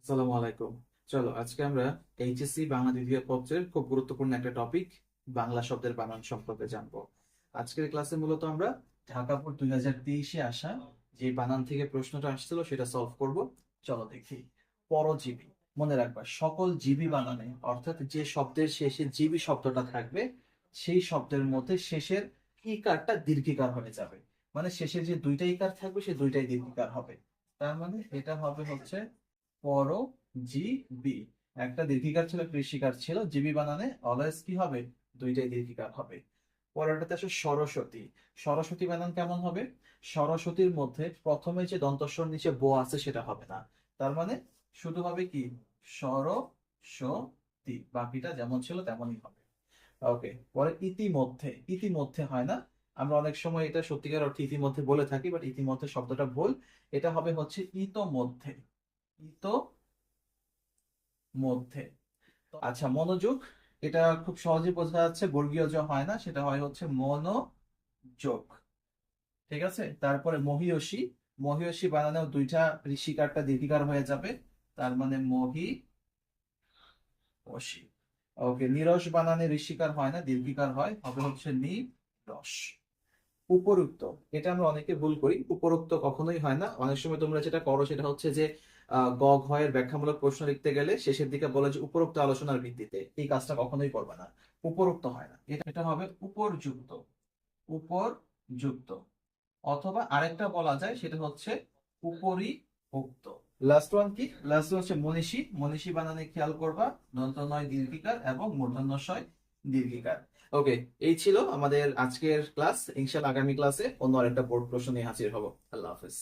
আসসালামু আলাইকুম। চলো আজকে আমরা এইচএসসি বাংলা দ্বিতীয় পত্রের খুব গুরুত্বপূর্ণ একটা টপিক বাংলা শব্দের বানান সম্পর্কে জানবো। আজকের ক্লাসে মূলত আমরা ঢাকা বোর্ড 2023-এ আসা যে বানান থেকে প্রশ্নটা আসছিল সেটা সলভ করব। চলো দেখি। পরজীবী, মনে রাখবা সকল জীবী বানানে অর্থাৎ যে শব্দের শেষে জীবী শব্দটা থাকবে সেই শব্দের মধ্যে শেষের ইকারটা দীর্ঘিকার হয়ে যাবে। মানে শেষে যে দুইটা ইকার থাকবে সেই দুইটাই দীর্ঘিকার হবে। তার মানে এটা হবে হচ্ছে পরজীবী। একটা দীর্ঘিকার ছিল, কৃষিকার ছিল, জীবী বানানে অলওয়েজ কি হবে? দুইটাই দীর্ঘিকার হবে। পরেরটাতে আসে সরস্বতী। সরস্বতী বানান কেমন হবে? সরস্বতীর মধ্যে প্রথমে যে দন্তস্বর নিচে ব আছে সেটা হবে না। তার মানে শুধু হবে কি সরস্বতী, বাকিটা যেমন ছিল তেমনই হবে। ওকে, পরে ইতিমধ্যে। ইতিমধ্যে হয় না, আমরা অনেক সময় এটা সত্যিকার অর্থে ইতিমধ্যে বলে থাকি, বাট ইতিমধ্যে শব্দটা ভুল। এটা হবে হচ্ছে ইতোমধ্যে। ইতোমধ্যে। আচ্ছা, মনোযোগ। এটা খুব সহজে বোঝা যাচ্ছে, বর্গীয় জ হয় না, সেটা হয় হচ্ছে মনোযোগ। ঠিক আছে, তারপরে মহিয়সী। মহিয়সী বানানেও দুইটা ঋষিকারটা দীর্ঘিকার হয়ে যাবে, তার মানে মহিষী। ওকে, নিরস বানানে ঋষিকার হয় না, দীর্ঘিকার হয়, হবে হচ্ছে নিরস। উপরুক্ত, এটা আমরা অনেকে ভুল করি। উপরোক্ত কখনোই হয় না। অনেক সময় তোমরা যেটা করো সেটা হচ্ছে যে গ ঘ এর ব্যাখ্যামূলক প্রশ্ন লিখতে গেলে শেষের দিকে বলে যে উপরোক্ত আলোচনার ভিত্তিতে, এই কাজটা কখনোই করবে না। উপরোক্ত হয় না, এটা এটা হবে উপরযুক্ত। উপরযুক্ত। অথবা আরেকটা বলা যায় সেটা হচ্ছে উপরিউক্ত। লাস্ট ওয়ান কি? লাস্ট ওয়ান হচ্ছে মনীষী। মনীষী বানানে খেয়াল করবা, দন্ত নয় দীর্ঘিকার এবং মূর্ধন্য ষয় দীর্ঘিকার। ওকে, এই ছিল আমাদের আজকের ক্লাস। ইনশাআল্লাহ আগামী ক্লাসে অন্য আরেকটা বোর্ড প্রশ্ন নিয়ে হাজির হব। আল্লাহ হাফেজ।